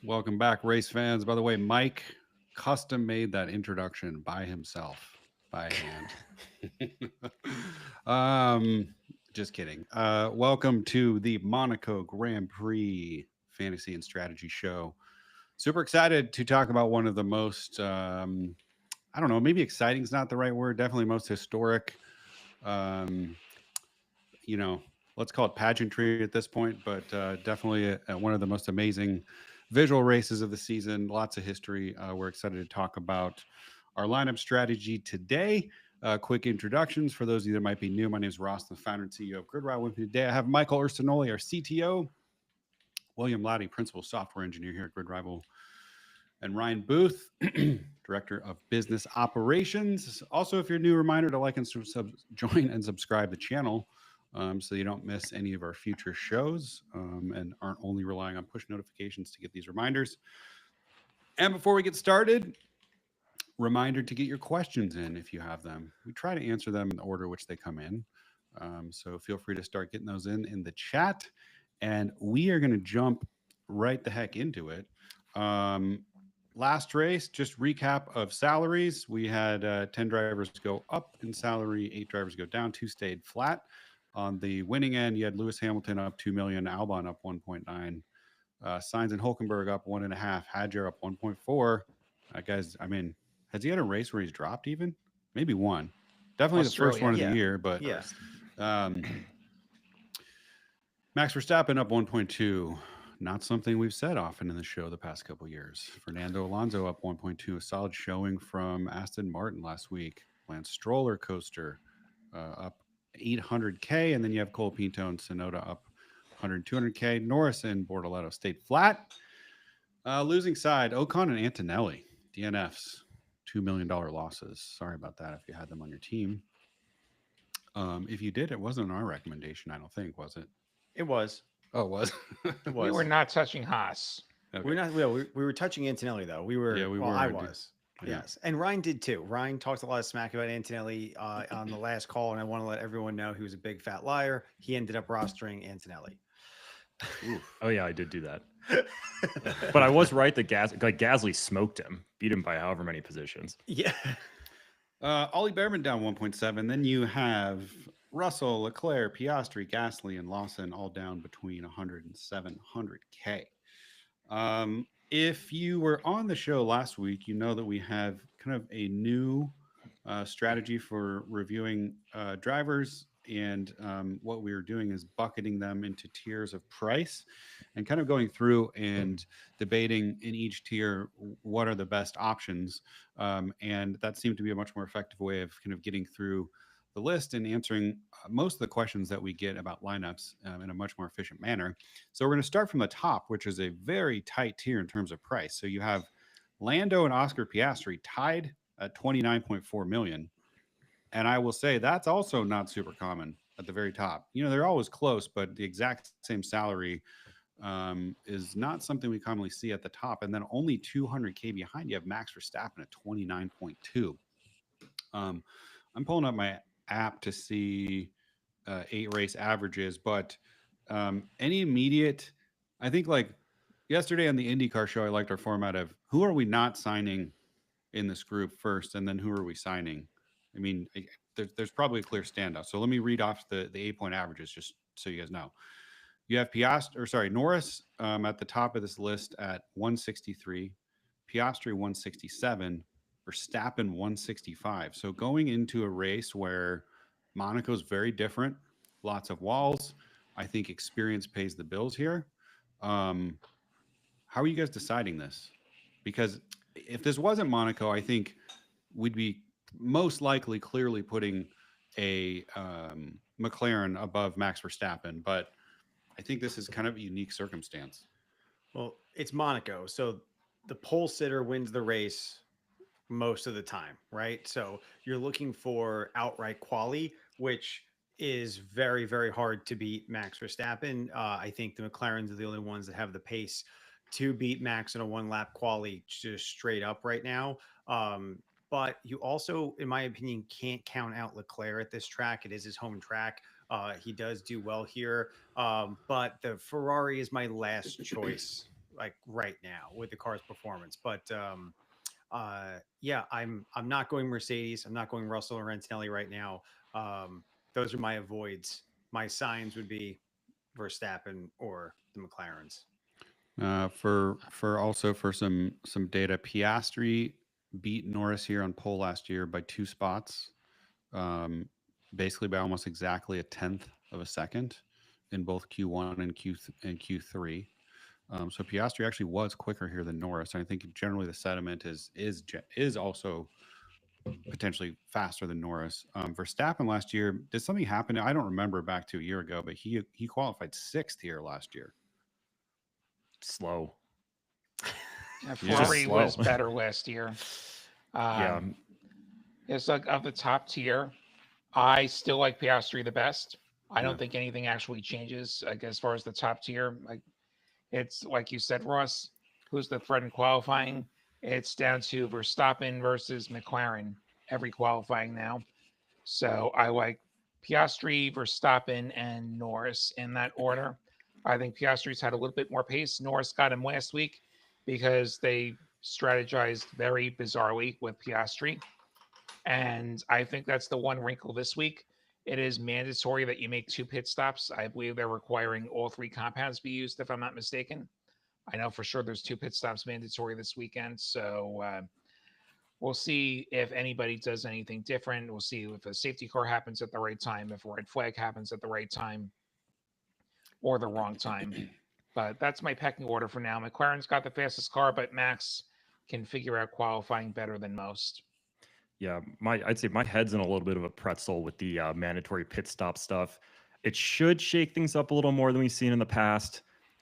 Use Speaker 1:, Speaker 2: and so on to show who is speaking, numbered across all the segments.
Speaker 1: Welcome back, race fans. By the way, Mike custom made that introduction by himself, by hand. um, just kidding. Welcome to the Monaco Grand Prix Fantasy and Strategy Show. Super excited to talk about one of the most, I don't know, maybe exciting is not the right word. Definitely most historic. Um, you know, let's call it pageantry at this point, but definitely one of the most amazing visual races of the season. Lots of history. We're excited to talk about our lineup strategy today. Quick introductions for those of you that might be new. My name is Ross, the founder and CEO of GridRival. With me today, I have Michael Urstinoli, our CTO, William Laddie, principal software engineer here at GridRival, and Ryan Booth, director of business operations. Also, if you're new, reminder to like and join and subscribe the channel so you don't miss any of our future shows and aren't only relying on push notifications to get these reminders. And before we get started, reminder to get your questions in if you have them. We try to answer them in the order which they come in. So feel free to start getting those in the chat. And we are going to jump right the heck into it. Last race, just recap of salaries. We had 10 drivers go up in salary, 8 drivers go down, 2 stayed flat. On the winning end, you had Lewis Hamilton up 2 million, Albon up 1.9, Sainz and Hulkenberg up 1.5, Hadjar up 1.4. Guys, I mean, has he had a race where he's dropped even? Maybe one. Definitely the first one of the year, but Max Verstappen up 1.2. Not something we've said often in the show the past couple years. Fernando Alonso up 1.2. A solid showing from Aston Martin last week. Lance Stroller coaster up 800K. And then you have Cole Pinto and Sonoda up 100, 200K. Norris and Bortoletto stayed flat. Losing side, Ocon and Antonelli. DNFs, $2 million losses. Sorry about that if you had them on your team. If you did, it wasn't our recommendation, I don't think, was it?
Speaker 2: It was.
Speaker 1: Oh, it was?
Speaker 3: It was. We were not touching Haas.
Speaker 2: Okay. We were touching Antonelli, though. We were. Yeah, we were. I was. Yeah. Yes. And Ryan did, too. Ryan talked a lot of smack about Antonelli on the last call, and I want to let everyone know he was a big fat liar. He ended up rostering Antonelli.
Speaker 4: Oh, yeah, I did do that. But I was right that Gasly smoked him, beat him by however many positions.
Speaker 2: Yeah.
Speaker 1: Ollie Behrman down 1.7. Then you have Russell, Leclerc, Piastri, Gasly, and Lawson all down between 100 and 700K. If you were on the show last week, you know that we have kind of a new strategy for reviewing drivers. And what we were doing is bucketing them into tiers of price and kind of going through and debating in each tier what are the best options. And that seemed to be a much more effective way of kind of getting through the list and answering most of the questions that we get about lineups in a much more efficient manner. So we're going to start from the top, which is a very tight tier in terms of price. So you have Lando and Oscar Piastri tied at 29.4 million. And I will say that's also not super common at the very top. You know, they're always close, but the exact same salary is not something we commonly see at the top. And then only 200K behind, you have Max Verstappen at 29.2. I'm pulling up my app to see 8 race averages, but any immediate, I think like yesterday on the IndyCar show, I liked our format of who are we not signing in this group first, and then who are we signing? I mean, there's probably a clear standout. So let me read off the 8-point averages just so you guys know. You have Norris at the top of this list at 163, Piastri 167, Verstappen 165. So going into a race where Monaco's very different, lots of walls, I think experience pays the bills here. How are you guys deciding this? Because if this wasn't Monaco, I think we'd be most likely clearly putting a McLaren above Max Verstappen, but I think this is kind of a unique circumstance.
Speaker 2: Well, it's Monaco, so the pole sitter wins the race most of the time, right? So you're looking for outright quali, which is very, very hard to beat Max Verstappen. I think the McLarens are the only ones that have the pace to beat Max in a one-lap quali just straight up right now. But you also, in my opinion, can't count out Leclerc at this track. It is his home track. He does do well here. But the Ferrari is my last choice like right now with the car's performance. But yeah, I'm not going Mercedes. I'm not going Russell or Antonelli right now. Those are my avoids. My signs would be Verstappen or the McLarens.
Speaker 1: For also for some data, Piastri beat Norris here on pole last year by 2 spots, um, basically by almost exactly a tenth of a second in both Q1 and Q3. So Piastri actually was quicker here than Norris. And I think generally the sentiment is also potentially faster than Norris. Verstappen last year, did something happen? I don't remember back to a year ago, but he qualified sixth here last year.
Speaker 4: Slow.
Speaker 3: Yeah,
Speaker 1: Yeah.
Speaker 3: Ferrari was
Speaker 4: slow.
Speaker 3: better last year.
Speaker 4: Yeah.
Speaker 3: It's like of the top tier. I still like Piastri the best. I
Speaker 1: Yeah.
Speaker 3: don't think anything actually changes. Like as far as the top tier, like it's like you said, Ross, who's the threat in qualifying? It's down to Verstappen versus McLaren every qualifying now. So I like Piastri, Verstappen, and Norris in that order. I think Piastri's had a little bit more pace. Norris got him last week because they strategized very bizarrely with Piastri. And I think that's the one wrinkle this week. It is mandatory that you make 2 pit stops. I believe they're requiring all 3 compounds be used, if I'm not mistaken. I know for sure there's 2 pit stops mandatory this weekend. So we'll see if anybody does anything different. We'll see if a safety car happens at the right time, if a red flag happens at the right time or the wrong time. But that's my pecking order for now. McLaren's got the fastest car, but Max can figure out qualifying better than most.
Speaker 4: Yeah, I'd say my head's in a little bit of a pretzel with the mandatory pit stop stuff. It should shake things up a little more than we've seen in the past,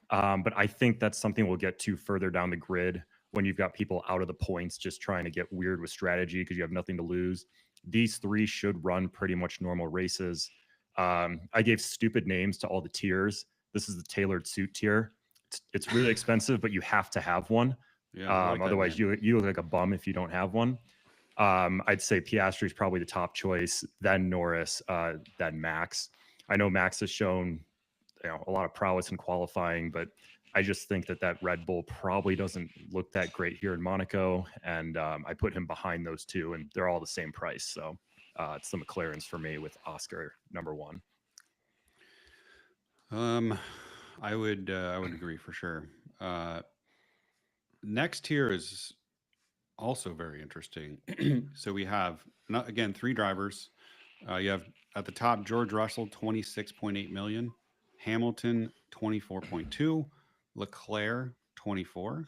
Speaker 4: but I think that's something we'll get to further down the grid when you've got people out of the points just trying to get weird with strategy because you have nothing to lose. These three should run pretty much normal races. I gave stupid names to all the tiers. This is the tailored suit tier. It's really expensive, but you have to have one.
Speaker 1: Yeah. I like that
Speaker 4: Otherwise,
Speaker 1: name.
Speaker 4: you look like a bum if you don't have one. I'd say Piastri is probably the top choice, then Norris, then Max. I know Max has shown a lot of prowess in qualifying, but I just think that Red Bull probably doesn't look that great here in Monaco, and I put him behind those two, and they're all the same price. So it's the McLarens for me with Oscar number 1.
Speaker 1: I would agree for sure. Next here is also very interesting. So we have not again 3 drivers. You have at the top George Russell 26.8 million, Hamilton 24.2, Leclerc 24.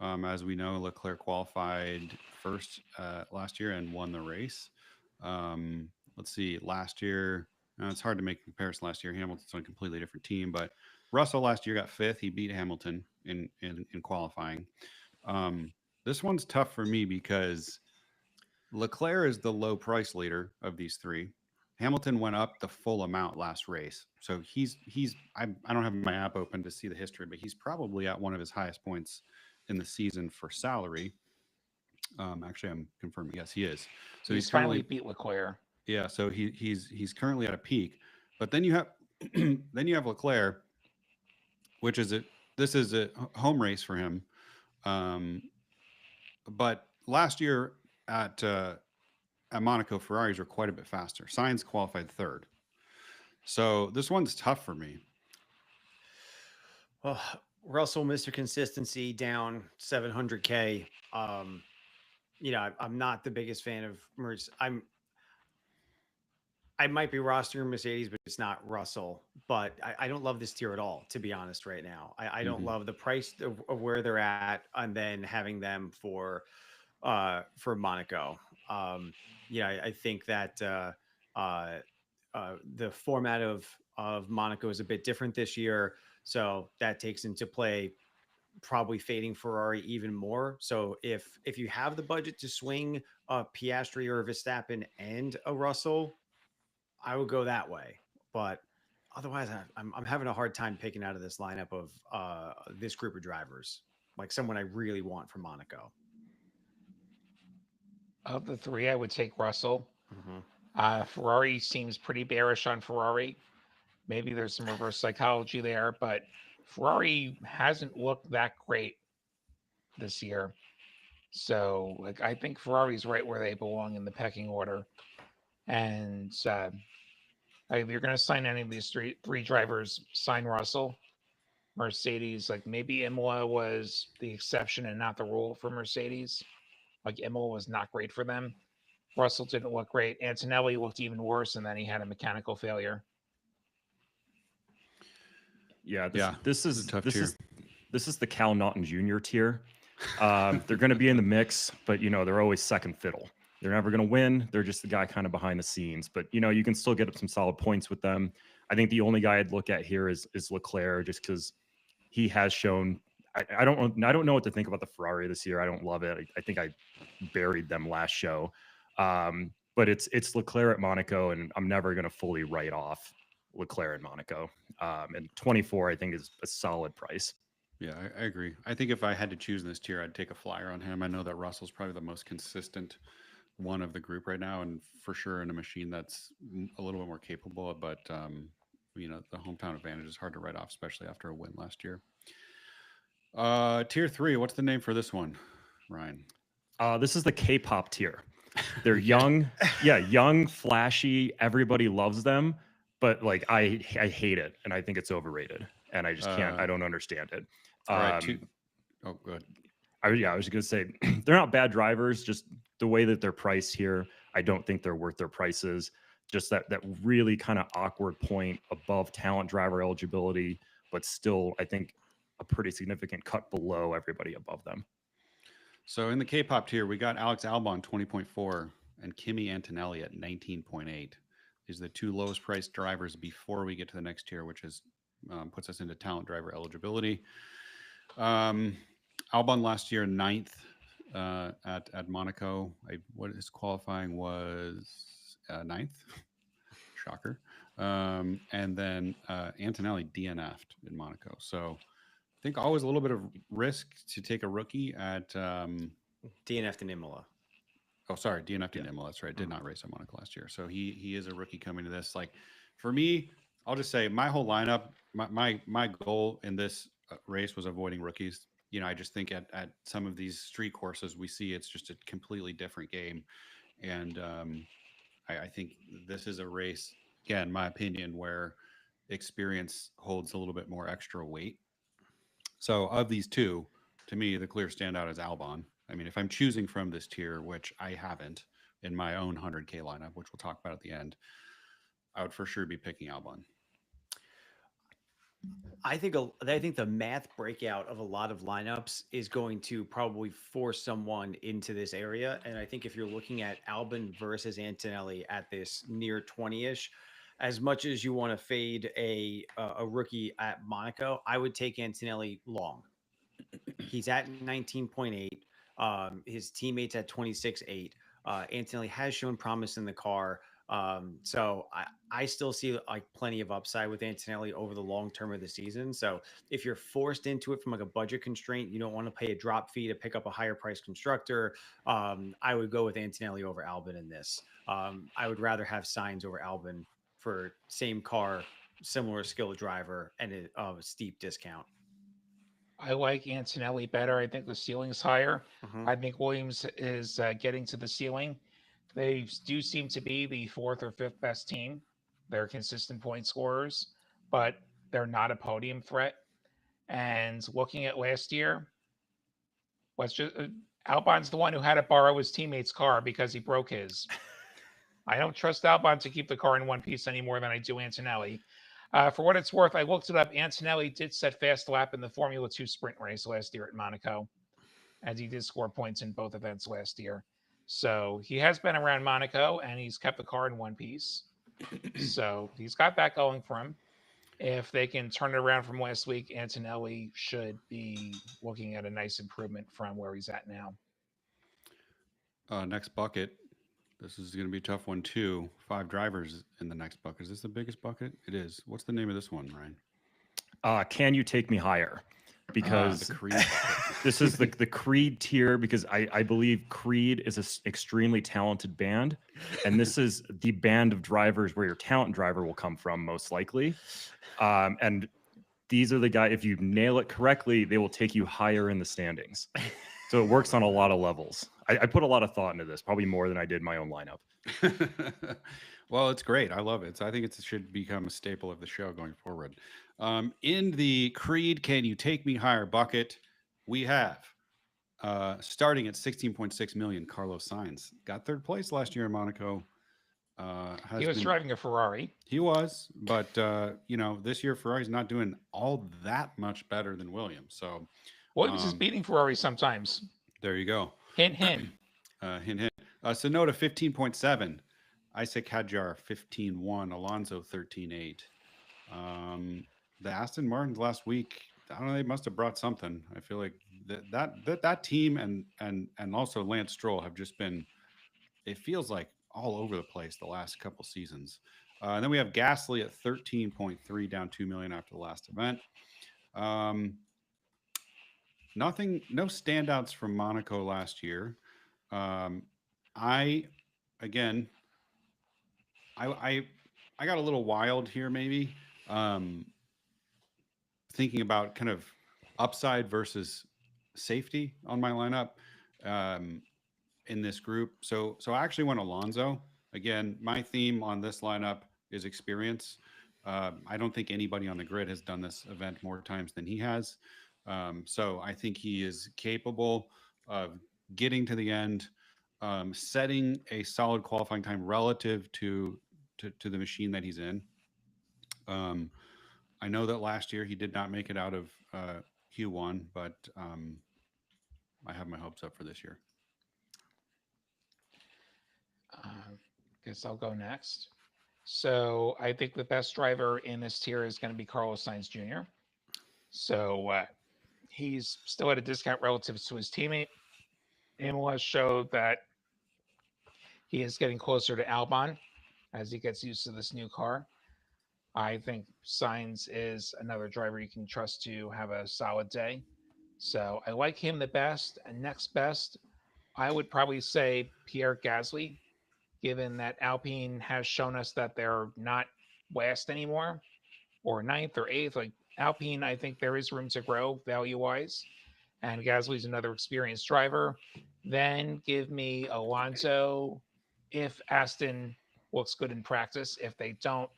Speaker 1: As we know, Leclerc qualified first last year and won the race. Let's see, last year, it's hard to make a comparison. Last year, Hamilton's on a completely different team, but Russell last year got fifth. He beat Hamilton in qualifying. This one's tough for me because Leclerc is the low price leader of these three. Hamilton went up the full amount last race. So I don't have my app open to see the history, but he's probably at one of his highest points in the season for salary. Actually, I'm confirming. Yes, he is. So he's
Speaker 3: finally
Speaker 1: currently,
Speaker 3: beat Leclerc.
Speaker 1: yeah. So he's currently at a peak. But then you have then you have Leclerc, which is this is a home race for him. Um, but last year at Monaco, Ferraris were quite a bit faster. Sainz qualified third. So this one's tough for me.
Speaker 2: Well, Russell, Mr. Consistency, down 700K. I'm not the biggest fan of Mercedes. I might be rostering Mercedes, but it's not Russell. But I don't love this tier at all, to be honest, right now. I don't love the price of where they're at and then having them for Monaco. I think that the format of Monaco is a bit different this year. So that takes into play probably fading Ferrari even more. So if you have the budget to swing a Piastri or a Verstappen and a Russell, I would go that way. But otherwise, I'm having a hard time picking out of this lineup of this group of drivers, like someone I really want for Monaco.
Speaker 3: Of the three, I would take Russell.
Speaker 2: Mm-hmm.
Speaker 3: Ferrari seems pretty bearish on Ferrari. Maybe there's some reverse psychology there, but Ferrari hasn't looked that great this year. So, like, I think Ferrari's right where they belong in the pecking order. And if you're going to sign any of these three drivers, sign Russell. Mercedes, like maybe Imola was the exception and not the rule for Mercedes. Like Imola was not great for them. Russell didn't look great. Antonelli looked even worse, and then he had a mechanical failure.
Speaker 4: Yeah,
Speaker 1: this is a tough tier.
Speaker 4: This is the Cal Naughton Jr. tier. They're going to be in the mix, but they're always second fiddle. They're never going to win. They're just the guy kind of behind the scenes, but you can still get up some solid points with them. I think the only guy I'd look at here is Leclerc, just because he has shown. I don't know what to think about the Ferrari this year. I don't love it. I think I buried them last show, but it's Leclerc at Monaco, and I'm never going to fully write off Leclerc at Monaco. And 24, I think, is a solid price.
Speaker 1: Yeah, I agree. I think if I had to choose in this tier, I'd take a flyer on him. I know that Russell's probably the most consistent one of the group right now, and for sure in a machine that's a little bit more capable. But the hometown advantage is hard to write off, especially after a win last year. Tier 3. What's the name for this one, Ryan?
Speaker 4: This is the K-pop tier. They're young, young, flashy. Everybody loves them, but like I hate it, and I think it's overrated, and I just can't. I don't understand it.
Speaker 1: All right. Oh, good.
Speaker 4: I was going to say they're not bad drivers. Just the way that they're priced here, I don't think they're worth their prices. Just that really kind of awkward point above talent driver eligibility, but still, I think a pretty significant cut below everybody above them.
Speaker 1: So in the K-pop tier, we got Alex Albon 20.4 and Kimi Antonelli at 19.8. These are the two lowest priced drivers before we get to the next tier, which is puts us into talent driver eligibility. Albon last year 9th at Monaco. What his qualifying was 9th. Shocker. And then Antonelli DNF'd in Monaco. So I think always a little bit of risk to take a rookie at
Speaker 2: DNF'd in Imola.
Speaker 1: Oh, sorry, DNF'd in Imola. That's right. Did not race at Monaco last year. So he is a rookie coming to this. Like for me, I'll just say my whole lineup, my goal in this race was avoiding rookies. I just think at some of these street courses we see it's just a completely different game. And I think this is a race, again, my opinion, where experience holds a little bit more extra weight. So of these two, to me, the clear standout is Albon. I mean, if I'm choosing from this tier, which I haven't in my own 100K lineup, which we'll talk about at the end, I would for sure be picking Albon.
Speaker 2: I think the math breakout of a lot of lineups is going to probably force someone into this area. And I think if you're looking at Albon versus Antonelli at this near 20-ish, as much as you want to fade a rookie at Monaco, I would take Antonelli long. He's at 19.8. His teammates at 26.8. Antonelli has shown promise in the car. So I still see like plenty of upside with Antonelli over the long term of the season. So if you're forced into it from like a budget constraint, you don't want to pay a drop fee to pick up a higher price constructor. I would go with Antonelli over Albon in this. I would rather have signs over Albon for same car, similar skill driver, and a steep discount.
Speaker 3: I like Antonelli better. I think the ceiling's higher. I think Williams is getting to the ceiling. They do seem to be the 4th or 5th best team. They're consistent point scorers, but they're not a podium threat. And looking at last year, Albon's the one who had to borrow his teammate's car because he broke his. I don't trust Albon to keep the car in one piece any more than I do Antonelli. For what it's worth, I looked it up. Antonelli did set fast lap in the Formula 2 sprint race last year at Monaco, and he did score points in both events last year. So he has been around Monaco, and he's kept the car in one piece. So he's got that going for him. If they can turn it around from last week, Antonelli should be looking at a nice improvement from where he's at now.
Speaker 1: Next bucket. This is going to be a tough one, too. 5 drivers in the next bucket. Is this the biggest bucket? It is. What's the name of this one, Ryan?
Speaker 4: Can You Take Me Higher? Because this is the Creed tier, because I believe Creed is an extremely talented band. And this is the band of drivers where your talent driver will come from, most likely. And these are the guys, if you nail it correctly, they will take you higher in the standings. So it works on a lot of levels. I put a lot of thought into this, probably more than I did my own lineup.
Speaker 1: Well, it's great. I love it. So I think it should become a staple of the show going forward. In the Creed Can You Take Me Higher bucket, we have starting at 16.6 million, Carlos Sainz. Got third place last year in Monaco.
Speaker 3: He was driving a Ferrari.
Speaker 1: He was, but this year Ferrari's not doing all that much better than Williams. So
Speaker 3: Williams is beating Ferrari sometimes.
Speaker 1: there you go.
Speaker 3: Hint, hint.
Speaker 1: Hint, hint. Sonoda 15.7. Isaac Hadjar 15.1. Alonso 13.8. The Aston Martins last week, I don't know, they must have brought something. I feel like that team and also Lance Stroll have just been, it feels like, all over the place the last couple seasons. And then we have Gasly at 13.3, down 2 million after the last event. No standouts from Monaco last year. I got a little wild here, maybe. Thinking about kind of upside versus safety on my lineup in this group. So I actually went Alonso. Again, my theme on this lineup is experience. I don't think anybody on the grid has done this event more times than he has. So I think he is capable of getting to the end, setting a solid qualifying time relative to the machine that he's in. I know that last year he did not make it out of Q1, but I have my hopes up for this year.
Speaker 3: Guess I'll go next. So I think the best driver in this tier is going to be Carlos Sainz Jr. So he's still at a discount relative to his teammate. Imola showed that he is getting closer to Albon as he gets used to this new car. I think Sainz is another driver you can trust to have a solid day. So I like him the best. And next best, I would probably say Pierre Gasly, given that Alpine has shown us that they're not last anymore, or ninth or eighth. Like Alpine, I think there is room to grow value-wise. And Gasly's another experienced driver. Then give me Alonso if Aston looks good in practice. If they don't,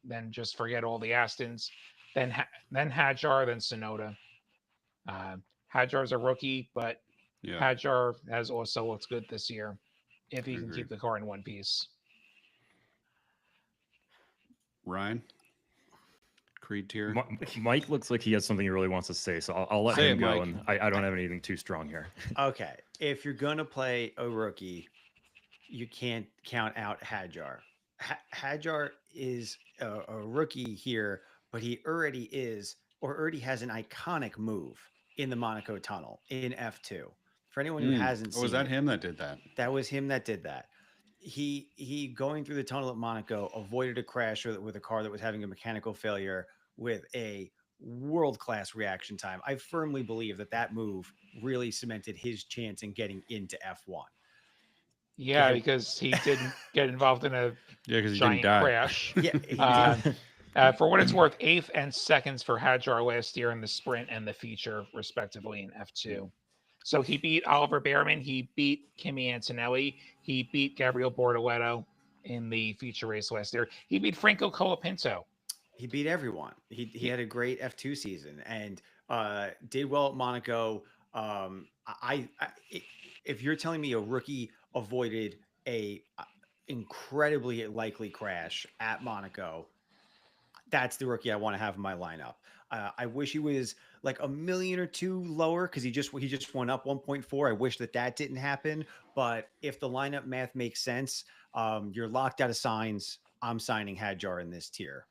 Speaker 3: then just forget all the Astons. Then Hadjar, then Sonoda. Hadjar's a rookie, but Hadjar has also looked good this year if he can keep the car in one piece.
Speaker 1: Ryan? Creed tier?
Speaker 4: Mike looks like he has something he really wants to say, so I'll let him go, and I don't have anything too strong here.
Speaker 2: Okay. If you're going to play a rookie, you can't count out Hadjar. Hadjar is a rookie here, but he already has an iconic move in the Monaco tunnel in F2. For anyone who hasn't seen
Speaker 1: was that him that did that?
Speaker 2: That was him that did that. He going through the tunnel at Monaco avoided a crash with a car that was having a mechanical failure with a world-class reaction time. I firmly believe that move really cemented his chance in getting into F1.
Speaker 3: Yeah, because he didn't get involved in a giant crash. For what it's worth, 8th and 2nd for Hadjar last year in the sprint and the feature, respectively, in F2. So he beat Oliver Behrman. He beat Kimi Antonelli. He beat Gabriel Bortoleto in the feature race last year. He beat Franco Colapinto.
Speaker 2: He beat everyone. He had a great F2 season and did well at Monaco. If you're telling me a rookie avoided a incredibly likely crash at Monaco, that's the rookie I want to have in my lineup. I wish he was like a million or two lower because he just went up 1.4. I wish that didn't happen. But if the lineup math makes sense, you're locked out of Sainz. I'm signing Hadjar in this tier.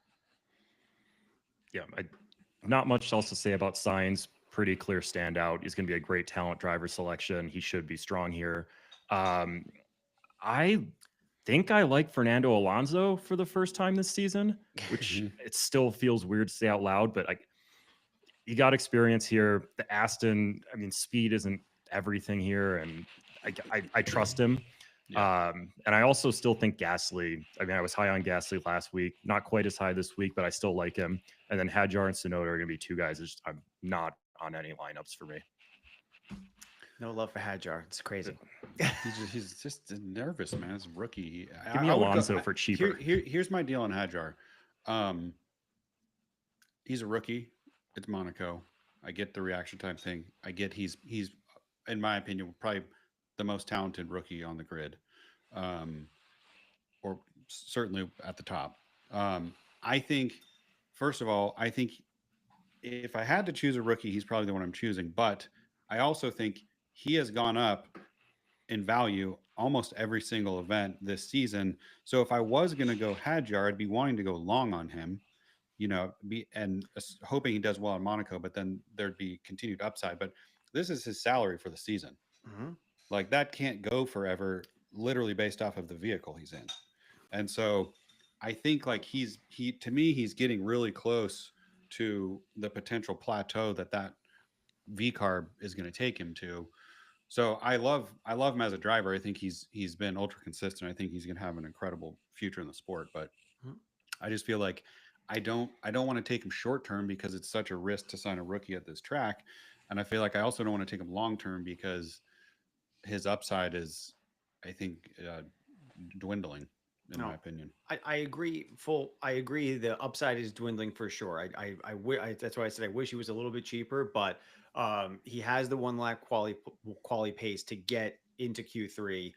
Speaker 4: Yeah, not much else to say about Sainz. Pretty clear standout. He's going to be a great talent driver selection. He should be strong here. I think I like Fernando Alonso for the first time this season, which it still feels weird to say out loud, but you got experience here. The Aston, speed isn't everything here, and I trust him.
Speaker 1: Yeah.
Speaker 4: And I also still think Gasly. I mean, I was high on Gasly last week, not quite as high this week, but I still like him. And then Hadjar and Sonoda are going to be two guys that I'm not on any lineups for me.
Speaker 2: No love for Hadjar. It's crazy.
Speaker 1: He's just nervous, man. It's a rookie.
Speaker 4: Give me
Speaker 1: I would
Speaker 4: Alonso for cheaper.
Speaker 1: Here's my deal on Hadjar. He's a rookie. It's Monaco. I get the reaction time thing. I get he's in my opinion probably the most talented rookie on the grid, or certainly at the top. I think first of all, I think if I had to choose a rookie, he's probably the one I'm choosing. But I also think he has gone up in value almost every single event this season. So if I was going to go Hadjar, I'd be wanting to go long on him, hoping he does well in Monaco, but then there'd be continued upside. But this is his salary for the season.
Speaker 2: Mm-hmm.
Speaker 1: Like that can't go forever, literally based off of the vehicle he's in. And so I think like he's getting really close to the potential plateau that V carb is going to take him to. So I love him as a driver. I think he's been ultra consistent. I think he's going to have an incredible future in the sport. But I just feel like I don't want to take him short term because it's such a risk to sign a rookie at this track, and I feel like I also don't want to take him long term because his upside is, I think, dwindling. In my opinion,
Speaker 2: I agree. I agree. The upside is dwindling for sure. That's why I said I wish he was a little bit cheaper, but he has the 1 lap quality pace to get into Q3,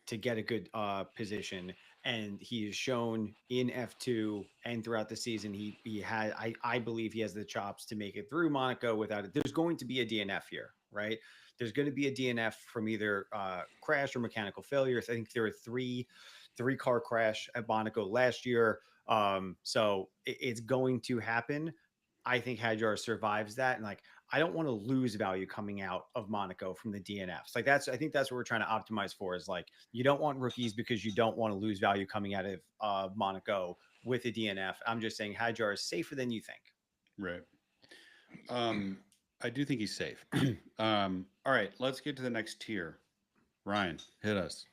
Speaker 2: to get a good position, and he has shown in F2 and throughout the season he had. I believe he has the chops to make it through Monaco without it. There's going to be a DNF here, right? There's going to be a DNF from either crash or mechanical failures. I think there are three-car crash at Monaco last year. So it's going to happen. I think Hadjar survives that. And like, I don't want to lose value coming out of Monaco from the DNFs. Like I think that's what we're trying to optimize for, is like, you don't want rookies because you don't want to lose value coming out of Monaco with a DNF. I'm just saying Hadjar is safer than you think.
Speaker 1: Right. I do think he's safe. All right, let's get to the next tier. Ryan, hit us.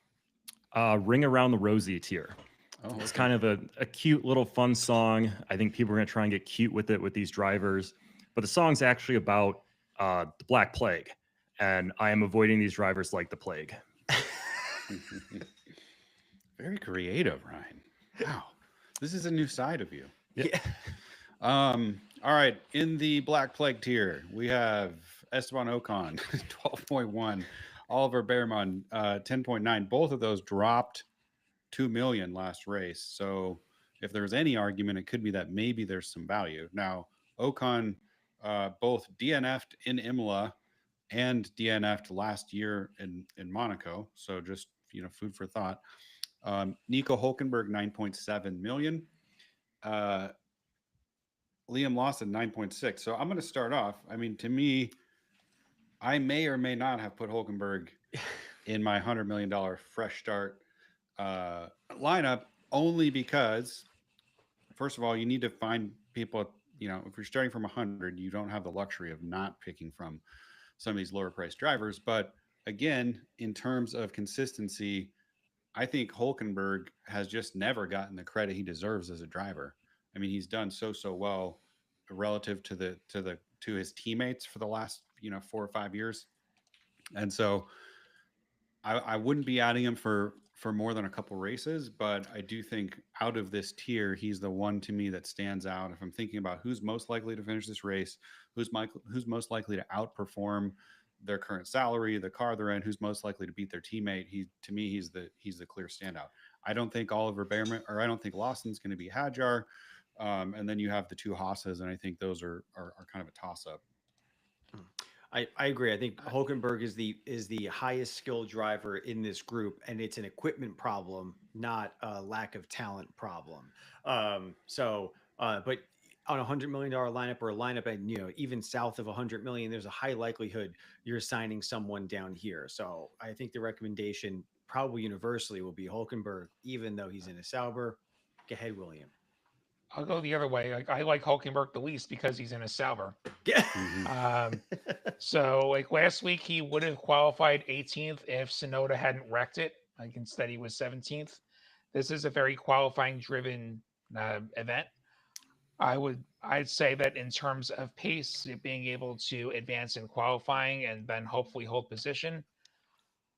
Speaker 4: Ring Around the Rosie tier.
Speaker 1: Oh,
Speaker 4: It's kind of a cute little fun song. I think people are going to try and get cute with it with these drivers. But the song's actually about the Black Plague. And I am avoiding these drivers like the plague.
Speaker 1: Very creative, Ryan. Wow. This is a new side of you.
Speaker 2: Yeah.
Speaker 1: All right. In the Black Plague tier, we have Esteban Ocon, 12.1. Oliver Behrman, 10.9. Both of those dropped 2 million last race. So if there's any argument, it could be that maybe there's some value. Now, Ocon both DNF'd in Imola and DNF'd last year in Monaco. So just, food for thought. Nico Hulkenberg, 9.7 million. Liam Lawson, 9.6. So I'm going to start off. I mean, to me, I may or may not have put Hulkenberg in my $100 million fresh start lineup, only because, first of all, you need to find people, if you're starting from 100, you don't have the luxury of not picking from some of these lower priced drivers. But again, in terms of consistency, I think Hulkenberg has just never gotten the credit he deserves as a driver. I mean, he's done so well relative to his teammates for the last 4 or 5 years, and so I wouldn't be adding him for more than a couple races. But I do think out of this tier, he's the one to me that stands out. If I'm thinking about who's most likely to finish this race, who's most likely to outperform their current salary, the car they're in, who's most likely to beat their teammate, he's the clear standout. I don't think Oliver Behrman, or I don't think Lawson's going to be Hadjar. And then you have the two Haas's, and I think those are kind of a toss-up.
Speaker 2: I agree. I think Hulkenberg is the highest skilled driver in this group, and it's an equipment problem, not a lack of talent problem. But on $100 million lineup, or a lineup at even south of 100 million, there's a high likelihood you're signing someone down here. So I think the recommendation probably universally will be Hulkenberg, even though he's in a Sauber. Go ahead, William.
Speaker 3: I'll go the other way. Like, I like Hulkenberg the least because he's in a Sauber.
Speaker 2: Yeah.
Speaker 3: So like last week, he would have qualified 18th if Sonoda hadn't wrecked it. Like instead, he was 17th. This is a very qualifying driven event. I'd say that in terms of pace, being able to advance in qualifying and then hopefully hold position,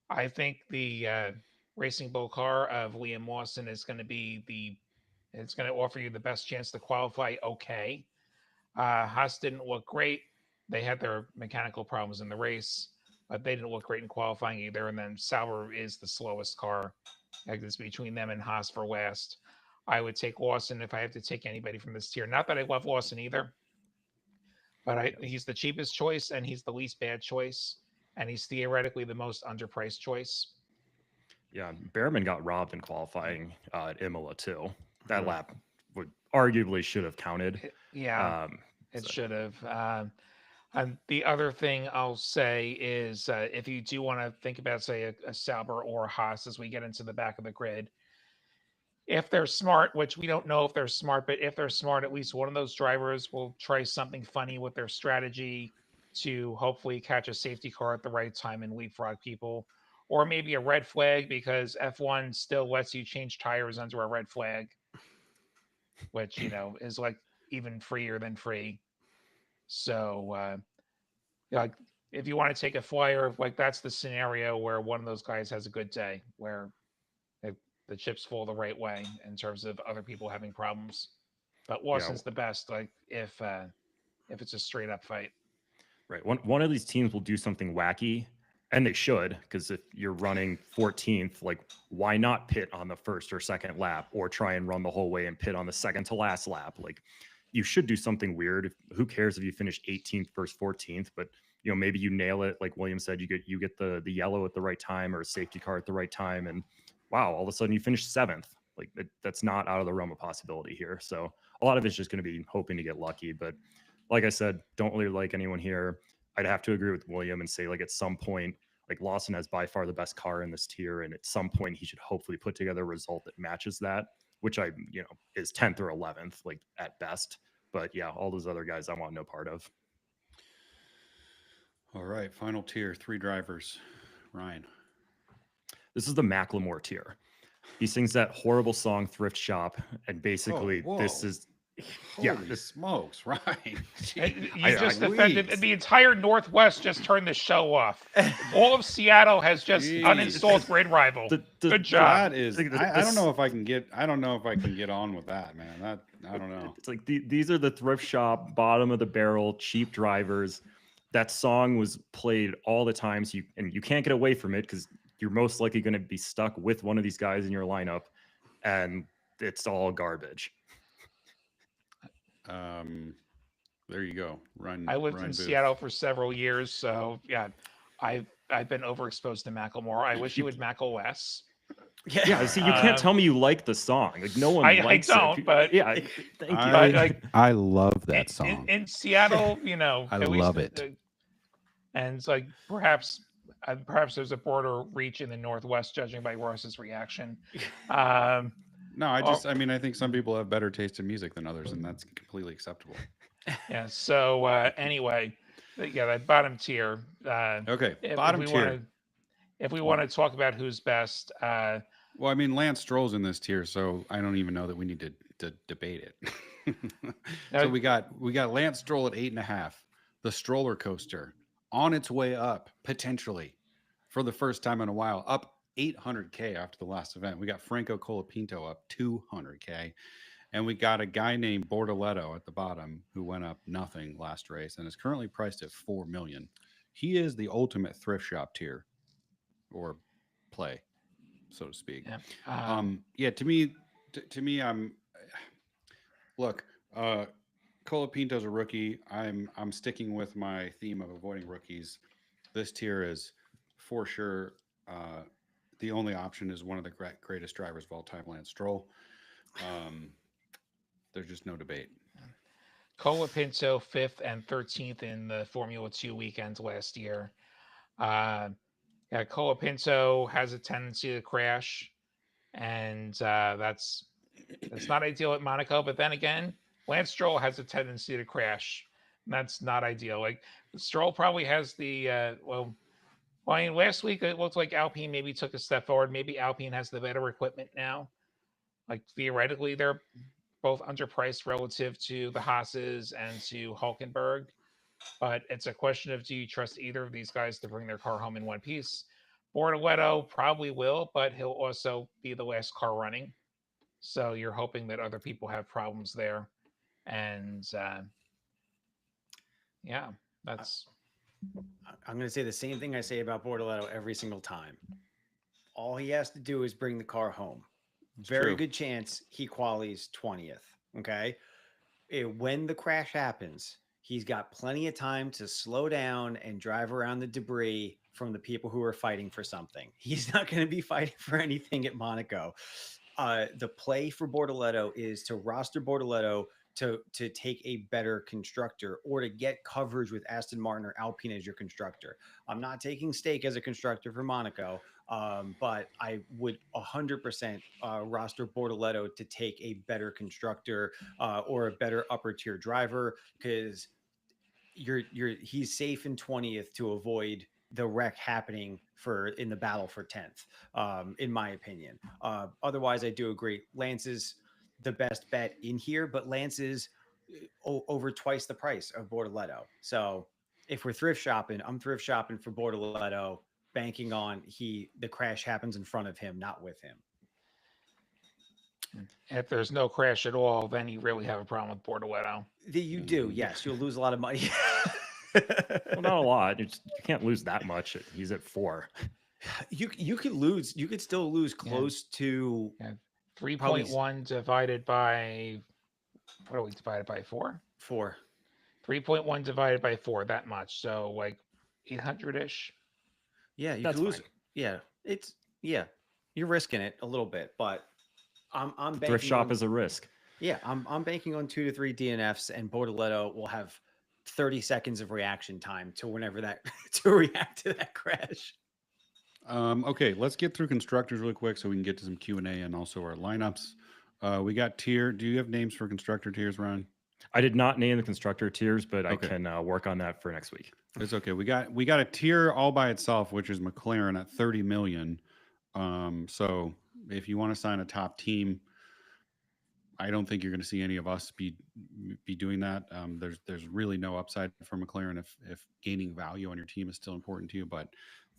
Speaker 3: I think the Racing Bull car of Liam Lawson is going to be it's going to offer you the best chance to qualify. Okay. Haas didn't look great. They had their mechanical problems in the race, but they didn't look great in qualifying either. And then Sauber is the slowest car. It's between them and Haas for last. I would take Lawson if I have to take anybody from this tier. Not that I love Lawson either, but he's the cheapest choice and he's the least bad choice. And he's theoretically the most underpriced choice.
Speaker 4: Yeah, Behrman got robbed in qualifying at Imola too. That lap would arguably should have counted.
Speaker 3: Yeah, it should have. And the other thing I'll say is if you do want to think about, say, a Sauber or a Haas as we get into the back of the grid, if they're smart, which we don't know if they're smart, but if they're smart, at least one of those drivers will try something funny with their strategy to hopefully catch a safety car at the right time and leapfrog people. Or maybe a red flag because F1 still lets you change tires under a red flag, which, is like even freer than free. So, like, if you want to take a flyer, like that's the scenario where one of those guys has a good day, where the chips fall the right way in terms of other people having problems. But Lawson's the best, like if it's a straight up fight.
Speaker 4: Right. One of these teams will do something wacky, and they should, because if you're running 14th, like why not pit on the first or second lap, or try and run the whole way and pit on the second to last lap? Like you should do something weird. Who cares if you finish 18th versus 14th? But maybe you nail it. Like William said, you get the yellow at the right time or a safety car at the right time, and wow, all of a sudden you finish 7th. Like that's not out of the realm of possibility here. So a lot of it's just going to be hoping to get lucky. But like I said, don't really like anyone here. I'd have to agree with William and say, like, at some point, like Lawson has by far the best car in this tier, and at some point he should hopefully put together a result that matches that, which is 10th or 11th, like at best. But yeah, all those other guys I want no part of.
Speaker 1: All right, final tier, 3 drivers. Ryan.
Speaker 4: This is the Macklemore tier. He sings that horrible song "Thrift Shop," and basically this is
Speaker 1: Holy smokes, right?
Speaker 3: You just offended the entire Northwest. Just turned the show off. All of Seattle has just uninstalled GridRival. Good job.
Speaker 1: That is, I don't know if I can get. I don't know if I can get on with that, man. I don't know.
Speaker 4: It's like these are the thrift shop, bottom of the barrel, cheap drivers. That song was played all the time, so you can't get away from it because you're most likely going to be stuck with one of these guys in your lineup, and it's all garbage.
Speaker 1: There you go.
Speaker 3: I lived in Seattle for several years, so yeah, I've been overexposed to Macklemore. I wish he would Mackle less.
Speaker 4: Yeah, see, you can't tell me you like the song. Like no one likes it.
Speaker 3: I don't, but
Speaker 4: yeah, thank you.
Speaker 5: I love that song.
Speaker 3: In Seattle,
Speaker 5: I love it.
Speaker 3: And it's like perhaps there's a broader reach in the Northwest, judging by Ross's reaction.
Speaker 1: No, I think some people have better taste in music than others, and that's completely acceptable.
Speaker 3: Yeah. So anyway, that bottom tier.
Speaker 1: Okay, bottom tier.
Speaker 3: If we want to talk about who's best,
Speaker 1: well, I mean, Lance Stroll's in this tier, so I don't even know that we need to debate it. So we got Lance Stroll at 8.5, the stroller coaster on its way up potentially for the first time in a while, up 800K after the last event. We got Franco Colapinto up 200K, and we got a guy named Bortoletto at the bottom who went up nothing last race and is currently priced at 4 million. He is the ultimate thrift shop tier or play, so to speak. Yeah. To me, look, Colapinto's a rookie. I'm sticking with my theme of avoiding rookies. This tier is for sure. The only option is one of the greatest drivers of all time, Lance Stroll. There's just no debate.
Speaker 3: Colapinto 5th and 13th in the Formula 2 weekends last year. Colapinto has a tendency to crash, and that's not ideal at Monaco. But then again, Lance Stroll has a tendency to crash. That's not ideal. Like Stroll probably has the Well, I mean, last week it looked like Alpine maybe took a step forward. Maybe Alpine has the better equipment now. Like theoretically, they're both underpriced relative to the Haas's and to Hulkenberg. But it's a question of, do you trust either of these guys to bring their car home in one piece? Bortoletto probably will, but he'll also be the last car running. So you're hoping that other people have problems there. And yeah, that's.
Speaker 2: I'm going to say the same thing I say about Bortoletto every single time. All he has to do is bring the car home. Very good chance he qualies 20th. Okay. When the crash happens, he's got plenty of time to slow down and drive around the debris from the people who are fighting for something. He's not going to be fighting for anything at Monaco. The play for Bortoletto is to roster Bortoletto to take a better constructor or to get coverage with Aston Martin or Alpine as your constructor. I'm not taking stake as a constructor for Monaco, but I would 100% roster Bortoletto to take a better constructor or a better upper tier driver, because he's safe in 20th to avoid the wreck happening in the battle for 10th, in my opinion. Otherwise, I do agree. Lance is the best bet in here, but Lance is over twice the price of Bortoletto. So if we're thrift shopping, I'm thrift shopping for Bortoletto, banking on the crash happens in front of him, not with him.
Speaker 3: If there's no crash at all, then you really have a problem with Bortoletto.
Speaker 2: You do, yes. You'll lose a lot of money.
Speaker 4: Well, not a lot. You can't lose that much. He's at 4.
Speaker 2: You could lose. You could still lose close to
Speaker 3: 3.1 divided by, what are we divided by 4?
Speaker 2: 4.
Speaker 3: 3.1 divided by 4, that much. So like 800-ish.
Speaker 2: Yeah, you could lose. Fine. Yeah, you're risking it a little bit, but I'm banking
Speaker 4: thrift shop is a risk.
Speaker 2: Yeah, I'm banking on 2 to 3 DNFs, and Bortoletto will have 30 seconds of reaction time to whenever that to react to that crash.
Speaker 1: Okay, let's get through constructors really quick so we can get to some Q&A and also our lineups. We got tier. Do you have names for constructor tiers, Ron?
Speaker 4: I did not name the constructor tiers, but I can work on that for next week.
Speaker 1: It's okay. We got a tier all by itself, which is McLaren at 30 million. So if you want to sign a top team, I don't think you're going to see any of us be doing that. There's really no upside for McLaren if gaining value on your team is still important to you, but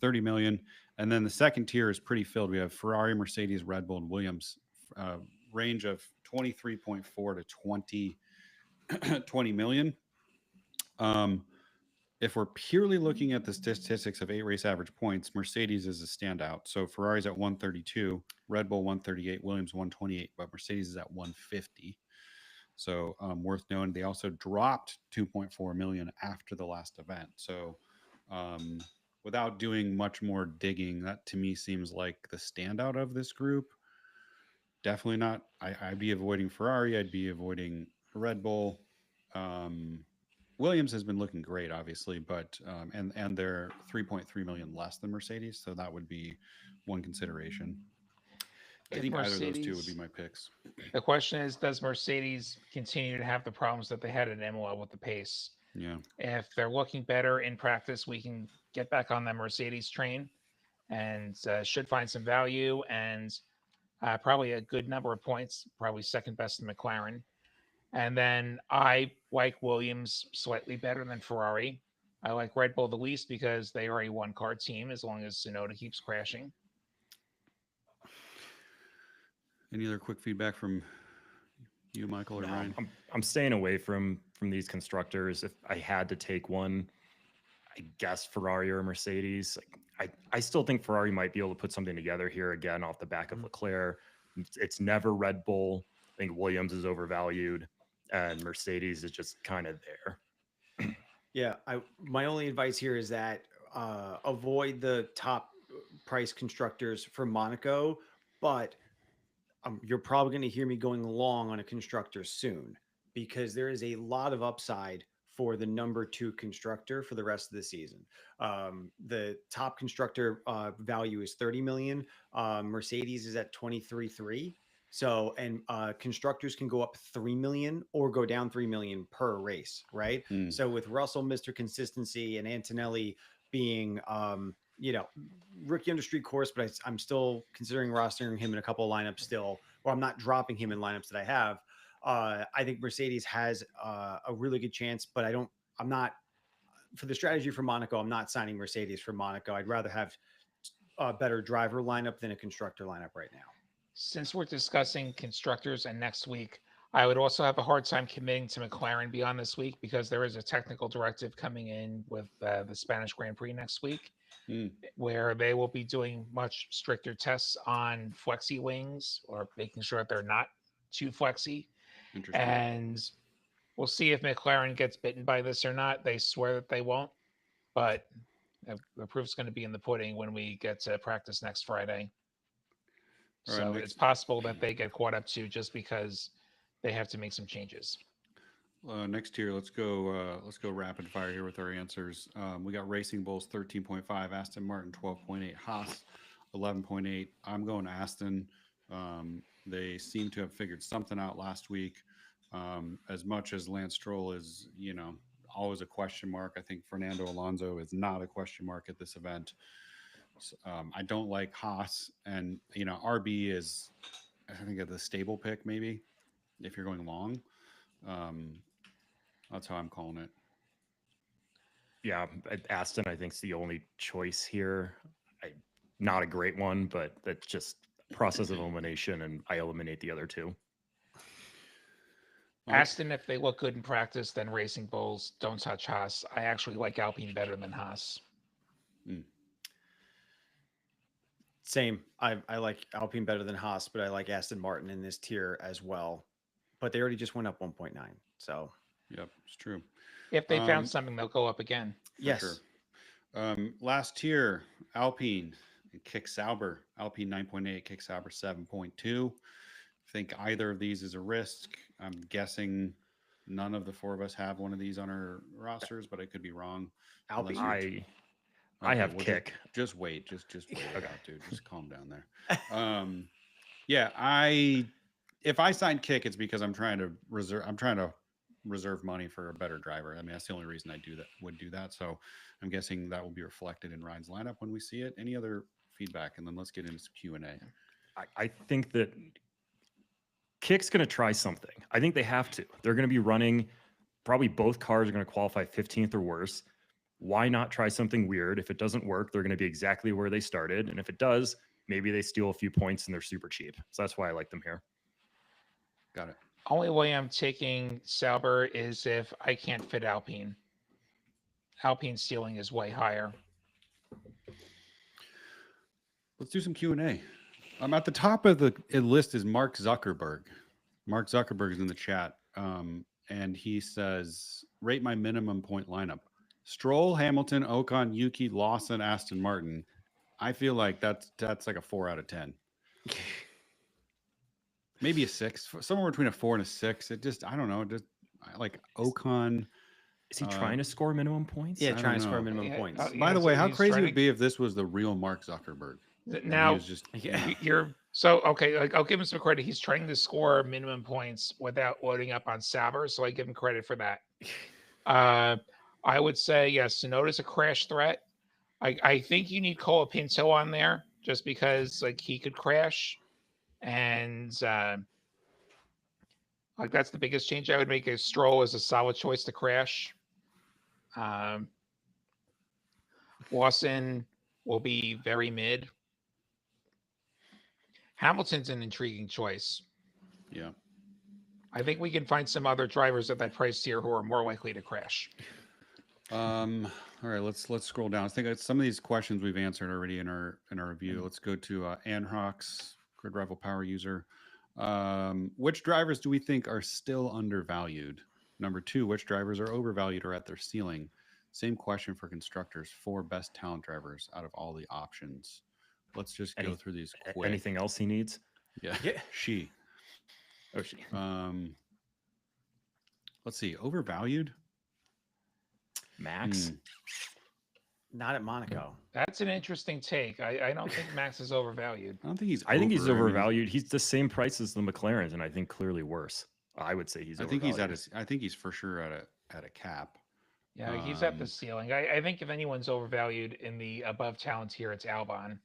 Speaker 1: 30 million. And then the second tier is pretty filled. We have Ferrari, Mercedes, Red Bull, and Williams, range of 23.4 to 20 million. If we're purely looking at the statistics of 8 race average points, Mercedes is a standout. So Ferrari's at 132, Red Bull 138, Williams 128, but Mercedes is at 150. So worth noting, they also dropped 2.4 million after the last event. So without doing much more digging, that to me seems like the standout of this group. Definitely not. I'd be avoiding Ferrari. I'd be avoiding Red Bull. Williams has been looking great, obviously, but and they're 3.3 million less than Mercedes, so that would be one consideration. I think either of those two would be my picks.
Speaker 3: The question is, does Mercedes continue to have the problems that they had at Imola with the pace?
Speaker 1: Yeah.
Speaker 3: If they're looking better in practice, we can get back on the Mercedes train and should find some value and probably a good number of points, probably second best in McLaren. And then I like Williams slightly better than Ferrari. I like Red Bull the least because they are a one-car team as long as Tsunoda keeps crashing.
Speaker 1: Any other quick feedback from you, Michael, or Ryan?
Speaker 4: I'm staying away from these constructors. If I had to take one, I guess Ferrari or Mercedes. I still think Ferrari might be able to put something together here again off the back of Leclerc. It's never Red Bull. I think Williams is overvalued, and Mercedes is just kind of there.
Speaker 2: Yeah, my only advice here is that avoid the top price constructors for Monaco, but you're probably going to hear me going long on a constructor soon because there is a lot of upside for the number 2 constructor for the rest of the season. The top constructor value is 30 million. Mercedes is at 23.3. So, and constructors can go up 3 million or go down 3 million per race, right? So with Russell, Mr. Consistency, and Antonelli being, rookie on the street course, but I'm still considering rostering him in a couple of lineups still, or I'm not dropping him in lineups that I have. I think Mercedes has a really good chance, but I'm not for the strategy for Monaco. I'm not signing Mercedes for Monaco. I'd rather have a better driver lineup than a constructor lineup right now.
Speaker 3: Since we're discussing constructors and next week, I would also have a hard time committing to McLaren beyond this week because there is a technical directive coming in with the Spanish Grand Prix next week, where they will be doing much stricter tests on flexi wings or making sure that they're not too flexi. And we'll see if McLaren gets bitten by this or not. They swear that they won't, but the proof's going to be in the pudding when we get to practice next Friday. So it's possible that they get caught up too, just because they have to make some changes.
Speaker 1: Next tier, let's go rapid fire here with our answers. We got Racing Bulls 13.5, Aston Martin 12.8, Haas 11.8. I'm going Aston. They seem to have figured something out last week. As much as Lance Stroll is, always a question mark, I think Fernando Alonso is not a question mark at this event. I don't like Haas, and RB is, I think, the stable pick maybe if you're going long. That's how I'm calling it.
Speaker 4: Yeah, Aston I think is the only choice here. Not a great one, but that's just process of elimination, and I eliminate the other two.
Speaker 3: Aston, if they look good in practice, then Racing Bulls. Don't touch Haas. I actually like Alpine better than Haas.
Speaker 2: Same. I like Alpine better than Haas, but I like Aston Martin in this tier as well. But they already just went up 1.9. So
Speaker 1: yep, it's true.
Speaker 3: If they found something, they'll go up again.
Speaker 2: Yes.
Speaker 1: Sure. Last tier, Alpine and Kick Sauber. Alpine 9.8, Kick Sauber 7.2. I think either of these is a risk. I'm guessing none of the four of us have one of these on our rosters, but I could be wrong.
Speaker 2: Alpine.
Speaker 4: I have Kick.
Speaker 1: Just wait. Just wait it out, dude. Just calm down there. If I sign Kick, it's because I'm trying to reserve money for a better driver. I mean, that's the only reason I would do that. So I'm guessing that will be reflected in Ryan's lineup when we see it. Any other feedback? And then let's get into some Q&A.
Speaker 4: I think that Kick's going to try something. I think they have to. They're going to be running, probably both cars are going to qualify 15th or worse. Why not try something weird? If it doesn't work, they're going to be exactly where they started. And if it does, maybe they steal a few points and they're super cheap. So that's why I like them here.
Speaker 1: Got it.
Speaker 3: Only way I'm taking Sauber is if I can't fit Alpine. Alpine's ceiling is way higher.
Speaker 1: Let's do some Q&A. At the top of the list is Mark Zuckerberg. Mark Zuckerberg is in the chat. And he says, rate my minimum point lineup. Stroll, Hamilton, Ocon, Yuki, Lawson, Aston Martin. I feel like that's like a 4 out of 10. Maybe a 6, somewhere between a 4 and a 6. I don't know. Just like Ocon.
Speaker 4: Is he trying to score minimum points?
Speaker 2: Yeah, trying to score minimum points.
Speaker 1: By the way, how crazy would it be if this was the real Mark Zuckerberg?
Speaker 3: Now, I'll give him some credit. He's trying to score minimum points without loading up on Sauber, so I give him credit for that. I would say, yes, Sonoda's a crash threat. I think you need Cole Pinto on there just because he could crash. And that's the biggest change I would make. A Stroll is a solid choice to crash. Lawson will be very mid. Hamilton's an intriguing choice.
Speaker 1: Yeah.
Speaker 3: I think we can find some other drivers at that price tier who are more likely to crash.
Speaker 1: All right, let's scroll down. I think some of these questions we've answered already in our review. Let's go to Anhrox, GridRival power user. Which drivers do we think are still undervalued? Number 2, which drivers are overvalued or at their ceiling? Same question for constructors. 4 best talent drivers out of all the options. Let's just go through these quick.
Speaker 4: Anything else he needs?
Speaker 1: Yeah. She. Let's see. Overvalued?
Speaker 4: Max?
Speaker 2: Not at Monaco.
Speaker 3: That's an interesting take. I don't think Max is overvalued.
Speaker 1: I don't think he's.
Speaker 4: I think he's overvalued. He's the same price as the McLarens, and I think clearly worse. I would say he's.
Speaker 1: I think he's for sure at a cap.
Speaker 3: Yeah, he's at the ceiling. I think if anyone's overvalued in the above talent tier, it's Albon.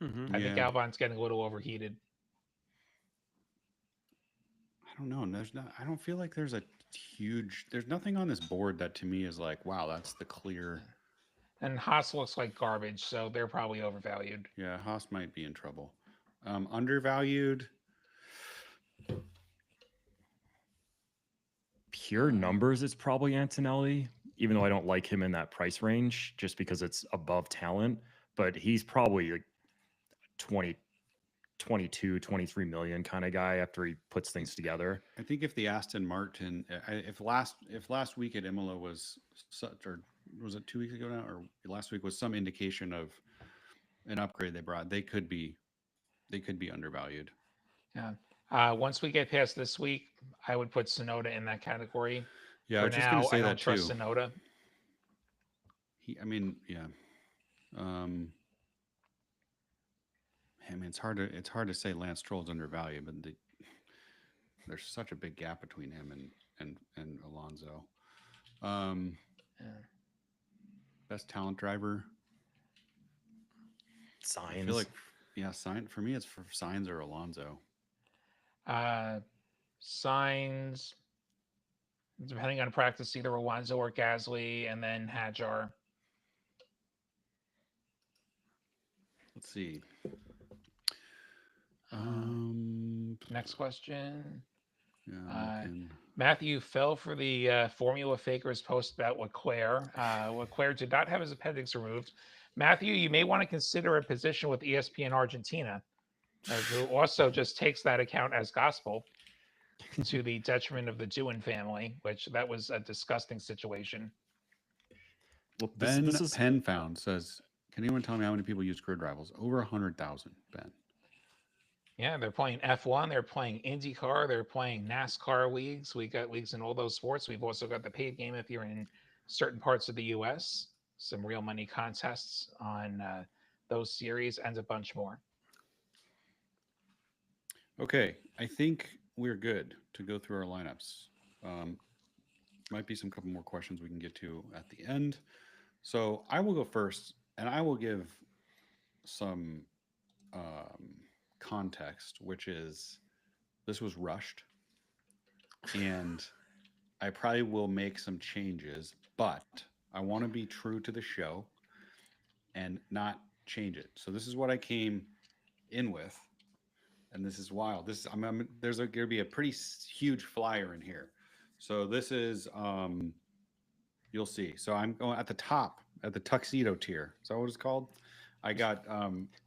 Speaker 3: I think Albon's getting a little overheated.
Speaker 1: I don't know. I don't feel like there's there's nothing on this board that to me is like, wow, that's the clear.
Speaker 3: And Haas looks like garbage, so they're probably overvalued.
Speaker 1: Yeah, Haas might be in trouble. Undervalued.
Speaker 4: Pure numbers, it's probably Antonelli, even though I don't like him in that price range just because it's above talent. But he's probably like 20, 22, 23 million kind of guy after he puts things together.
Speaker 1: I think if the Aston Martin, if last week at Imola was such, or was it 2 weeks ago now, or last week was some indication of an upgrade they brought, they could be undervalued.
Speaker 3: Yeah. Once we get past this week, I would put Tsunoda in that category.
Speaker 1: Yeah,
Speaker 3: For
Speaker 1: I was just
Speaker 3: now,
Speaker 1: going to say
Speaker 3: I
Speaker 1: that
Speaker 3: don't trust
Speaker 1: too.
Speaker 3: Tsunoda.
Speaker 1: Yeah. I mean, it's hard to say Lance Stroll's undervalued, but there's such a big gap between him and Alonso. Best talent driver.
Speaker 4: Signs.
Speaker 1: I feel like for me it's for Sainz or Alonso.
Speaker 3: Signs, depending on practice, either Alonso or Gasly, and then Hadjar.
Speaker 1: Let's see.
Speaker 3: Next question.
Speaker 1: Yeah,
Speaker 3: Matthew fell for the Formula Fakers post about Leclerc. Leclerc did not have his appendix removed. Matthew, you may want to consider a position with ESPN Argentina, who also just takes that account as gospel to the detriment of the Doohan family, which that was a disgusting situation.
Speaker 1: Well, Ben Penfound says, can anyone tell me how many people use GridRivals? Over 100,000, Ben.
Speaker 3: Yeah, they're playing F1, they're playing IndyCar, they're playing NASCAR leagues. We got leagues in all those sports. We've also got the paid game if you're in certain parts of the U.S., some real money contests on those series, and a bunch more.
Speaker 1: Okay, I think we're good to go through our lineups. Might be some couple more questions we can get to at the end. So I will go first, and I will give some context, which is this was rushed, and I probably will make some changes, but I want to be true to the show and not change it. So this is what I came in with, and this is wild. There's going to be a pretty huge flyer in here. So this is you'll see. So I'm going at the top at the tuxedo tier. Is that what it's called? I got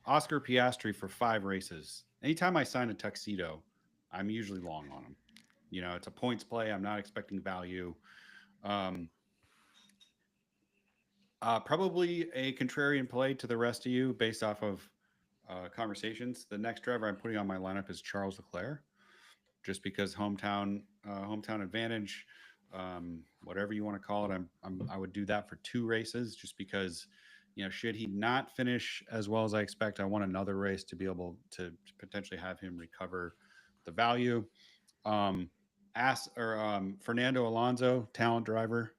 Speaker 1: Oscar Piastri for 5 races. Anytime I sign a tuxedo, I'm usually long on them. You know, it's a points play. I'm not expecting value. Probably a contrarian play to the rest of you based off of conversations. The next driver I'm putting on my lineup is Charles Leclerc, just because hometown advantage, whatever you want to call it. I would do that for 2 races, just because, you know, should he not finish as well as I expect, I want another race to be able to potentially have him recover the value. Fernando Alonso, talent driver.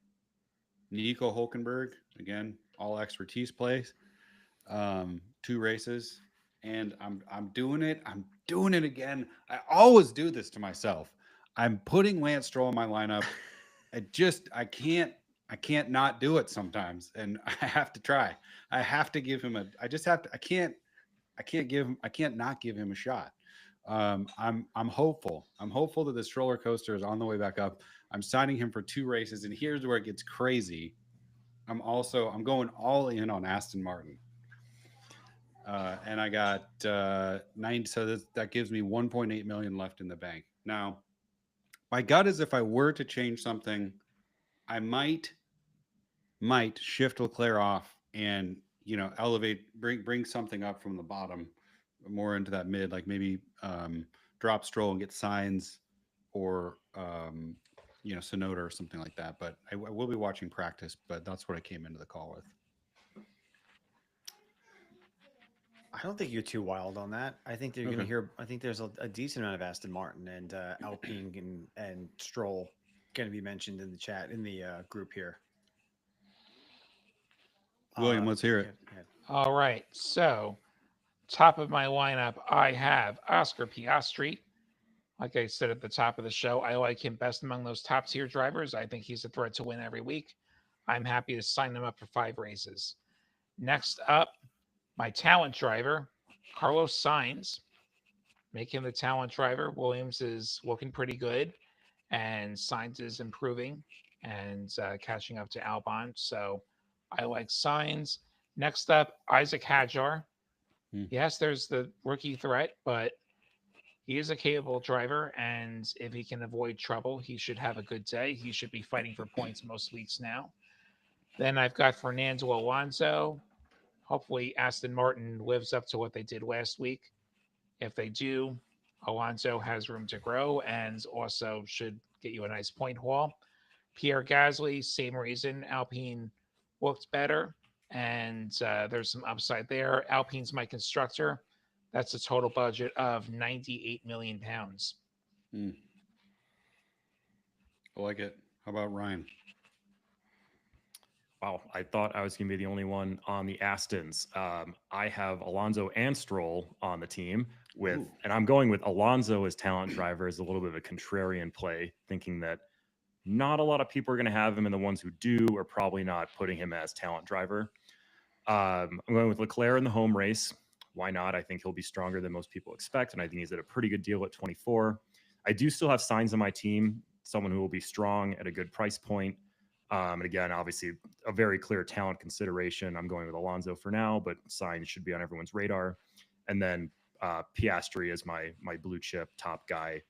Speaker 1: Nico Hulkenberg, again, all expertise plays. 2 races, and I'm doing it. I'm doing it again. I always do this to myself. I'm putting Lance Stroll in my lineup. I can't not do it sometimes, and I have to try. I have to give him I can't not give him a shot. I'm hopeful. I'm hopeful that this roller coaster is on the way back up. I'm signing him for 2 races, and here's where it gets crazy. I'm going all in on Aston Martin. And I got 9, so that gives me 1.8 million left in the bank. Now, my gut is if I were to change something, I might shift Leclerc off and, you know, bring something up from the bottom more into that mid, like maybe drop Stroll and get Sainz or you know, Tsunoda or something like that. But I will be watching practice, but that's what I came into the call with.
Speaker 2: I don't think you're too wild on that. I think you're going to hear. I think there's a decent amount of Aston Martin and Alpine and Stroll going to be mentioned in the chat in the group here.
Speaker 1: William, let's hear it.
Speaker 2: go ahead.
Speaker 3: All right. So, top of my lineup, I have Oscar Piastri. Like I said at the top of the show, I like him best among those top tier drivers. I think he's a threat to win every week. I'm happy to sign him up for 5 races. Next up, my talent driver, Carlos Sainz. Make him the talent driver. Williams is looking pretty good, and Sainz is improving and catching up to Albon. So I like Sainz. Next up, Isaac Hadjar. Yes, there's the rookie threat, but he is a capable driver, and if he can avoid trouble, he should have a good day. He should be fighting for points most weeks now. Then I've got Fernando Alonso. Hopefully, Aston Martin lives up to what they did last week. If they do, Alonso has room to grow and also should get you a nice point haul. Pierre Gasly, same reason. Alpine looked better, and there's some upside there. Alpine's my constructor. That's a total budget of 98 million pounds.
Speaker 1: I like it. How about Ryan?
Speaker 4: Wow, I thought I was going to be the only one on the Astons. I have Alonso and Stroll on the team and I'm going with Alonso as talent driver as a little bit of a contrarian play, thinking that not a lot of people are going to have him, and the ones who do are probably not putting him as talent driver. I'm going with Leclerc in the home race. Why not? I think he'll be stronger than most people expect, and I think he's at a pretty good deal at 24. I do still have Sainz on my team, someone who will be strong at a good price point. And again, obviously, a very clear talent consideration. I'm going with Alonso for now, but Sainz should be on everyone's radar. And then Piastri is my blue chip top guy.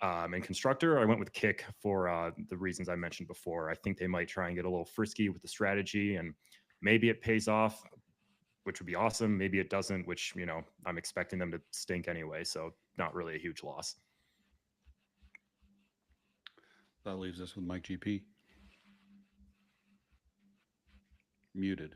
Speaker 4: And constructor, I went with Kick for the reasons I mentioned before. I think they might try and get a little frisky with the strategy, and maybe it pays off, which would be awesome. Maybe it doesn't, which, I'm expecting them to stink anyway. So not really a huge loss.
Speaker 1: That leaves us with Mike GP. Muted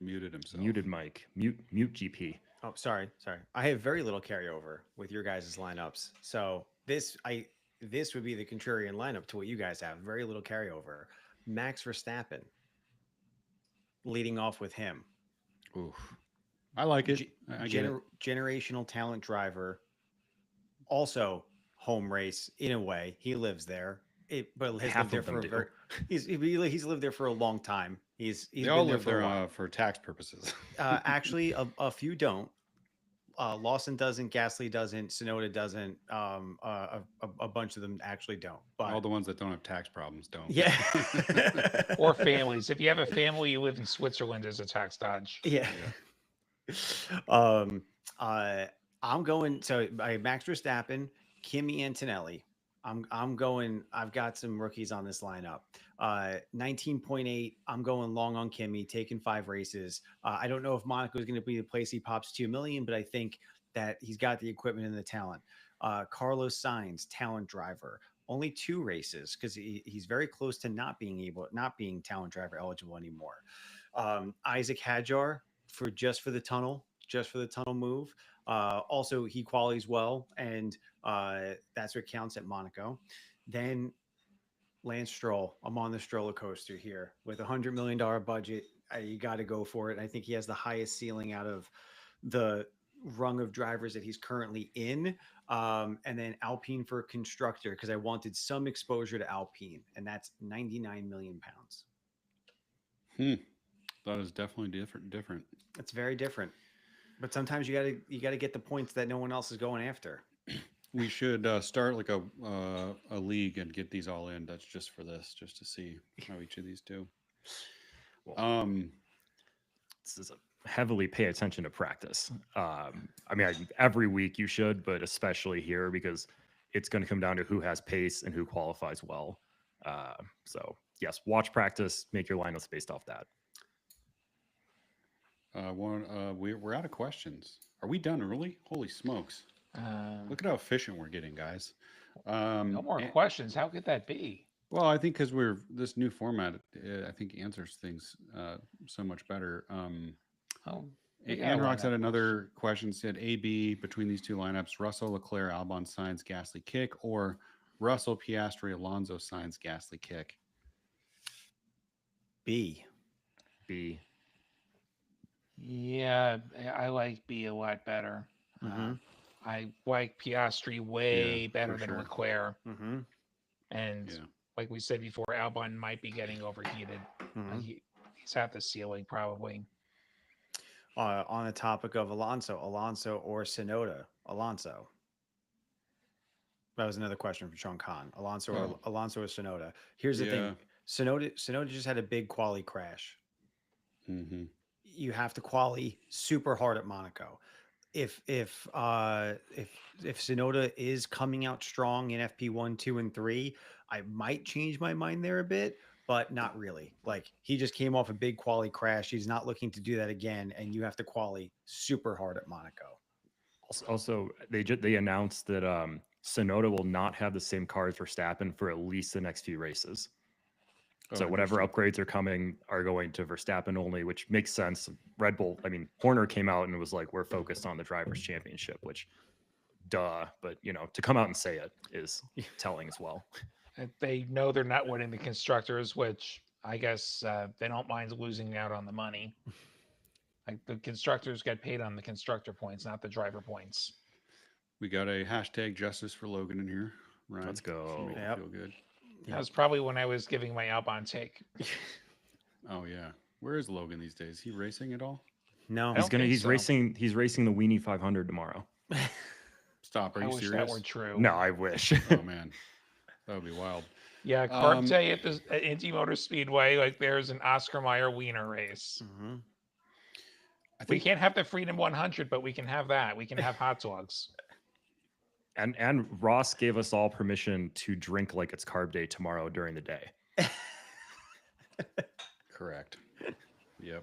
Speaker 1: himself.
Speaker 4: Muted Mike. Mute GP.
Speaker 2: Oh, sorry. I have very little carryover with your guys' lineups. So this would be the contrarian lineup to what you guys have. Very little carryover. Max Verstappen leading off with him.
Speaker 1: Oof. I like it. I get it.
Speaker 2: Generational talent driver. Also home race in a way. He lives there. But has lived there for he's lived there for a long time. They
Speaker 1: all live there for tax purposes.
Speaker 2: Actually, a few don't. Lawson doesn't. Gasly doesn't. Sonoda doesn't. A bunch of them actually don't. But
Speaker 1: all the ones that don't have tax problems don't.
Speaker 2: Yeah.
Speaker 3: Or families. If you have a family, you live in Switzerland as a tax dodge.
Speaker 2: Yeah. I'm going. So by Max Verstappen, Kimi Antonelli. I'm going. I've got some rookies on this lineup. 19.8. I'm going long on Kimi, taking 5 races. I don't know if Monaco is going to be the place he pops 2 million, but I think that he's got the equipment and the talent. Carlos Sainz, talent driver, only 2 races because he's very close to not being talent driver eligible anymore. Isaac Hadjar for the tunnel move. Also, he qualities well, and that's what counts at Monaco. Then Lance Stroll. I'm on the stroller coaster here with $100 million budget. You got to go for it. I think he has the highest ceiling out of the rung of drivers that he's currently in. And then Alpine for constructor, because I wanted some exposure to Alpine, and that's 99 million pounds.
Speaker 1: That is definitely different.
Speaker 2: It's very different. But sometimes you gotta get the points that no one else is going after.
Speaker 1: We should start like a league and get these all in. That's just for this, just to see how each of these do.
Speaker 4: This is heavily pay attention to practice. Every week you should, but especially here because it's going to come down to who has pace and who qualifies well. So yes, watch practice, make your lineups based off that.
Speaker 1: We're out of questions. Are we done early? Holy smokes. Look at how efficient we're getting, guys.
Speaker 3: No more questions. How could that be?
Speaker 1: Well, I think because this new format, I think answers things so much better. Anrox had another question, said AB between these two lineups, Russell, Leclerc, Albon, Sainz, Gasly, Kick, or Russell, Piastri, Alonso, Sainz, Gasly, Kick.
Speaker 2: B.
Speaker 3: Yeah, I like B a lot better.
Speaker 2: Mm-hmm.
Speaker 3: I like Piastri way better than
Speaker 1: sure.
Speaker 3: Leclerc.
Speaker 2: Mm-hmm.
Speaker 3: And
Speaker 1: Yeah.
Speaker 3: like we said before, Albon might be getting overheated.
Speaker 2: Mm-hmm.
Speaker 3: He's at the ceiling probably.
Speaker 2: On the topic of Alonso or Sonoda, Alonso. That was another question from Sean Khan. Alonso or Sonoda. Here's the thing: Sonoda just had a big quali crash.
Speaker 1: Mm-hmm.
Speaker 2: You have to quali super hard at Monaco. If Sonoda is coming out strong in FP 1, 2, and 3, I might change my mind there a bit, but not really. Like, he just came off a big quali crash. He's not looking to do that again, and you have to quali super hard at Monaco.
Speaker 4: Also, they announced that Sonoda will not have the same cars for Verstappen for at least the next few races. So whatever upgrades are coming are going to Verstappen only, which makes sense. Red Bull, I mean, Horner came out and was like, we're focused on the Drivers' Championship, which, duh. But, to come out and say it is telling as well.
Speaker 3: They know they're not winning the Constructors, which I guess they don't mind losing out on the money. Like, the Constructors get paid on the Constructor points, not the driver points.
Speaker 1: We got a hashtag justice for Logan in here. Ryan,
Speaker 4: Let's go.
Speaker 1: Make it feel good.
Speaker 3: That was probably when I was giving my Albon take.
Speaker 1: Oh yeah. Where is Logan these days? He racing at all?
Speaker 2: No,
Speaker 4: He's racing the Weenie 500 tomorrow.
Speaker 1: Stop. Are
Speaker 3: I
Speaker 1: you
Speaker 3: wish
Speaker 1: serious?
Speaker 3: that were true.
Speaker 4: No, I wish.
Speaker 1: Oh man, that would be wild.
Speaker 3: Yeah, Carb Day at Indy Motor Speedway, like there's an Oscar Mayer Wiener race.
Speaker 2: Mm-hmm.
Speaker 3: We can't have the Freedom 100, but we can have that. We can have hot dogs.
Speaker 4: And Ross gave us all permission to drink like it's Carb Day tomorrow during the day.
Speaker 1: Correct. Yep.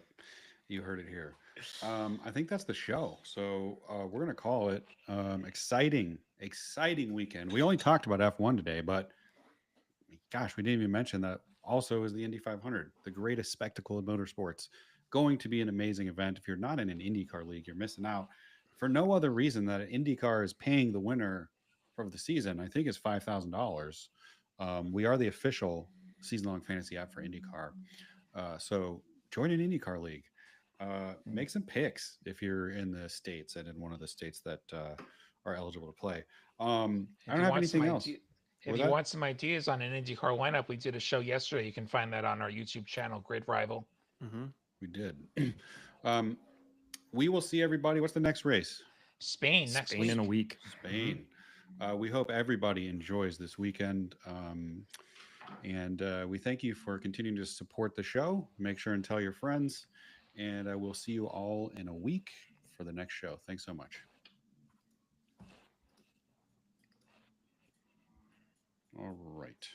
Speaker 1: You heard it here. I think that's the show. So we're going to call it exciting weekend. We only talked about F1 today, but gosh, we didn't even mention that also is the Indy 500, the greatest spectacle of motorsports. Going to be an amazing event. If you're not in an IndyCar league, you're missing out for no other reason that IndyCar is paying the winner for the season. I think it's $5,000. We are the official season-long fantasy app for IndyCar. So join an IndyCar league. Make some picks if you're in the states and in one of the states that are eligible to play. I don't have anything else.
Speaker 3: If you want some ideas on an IndyCar lineup, we did a show yesterday. You can find that on our YouTube channel, GridRival.
Speaker 2: Mm-hmm.
Speaker 1: We did. We will see everybody. What's the next race?
Speaker 3: Spain next week.
Speaker 4: In a week.
Speaker 1: Spain. We hope everybody enjoys this weekend. And we thank you for continuing to support the show. Make sure and tell your friends. And we'll see you all in a week for the next show. Thanks so much. All right.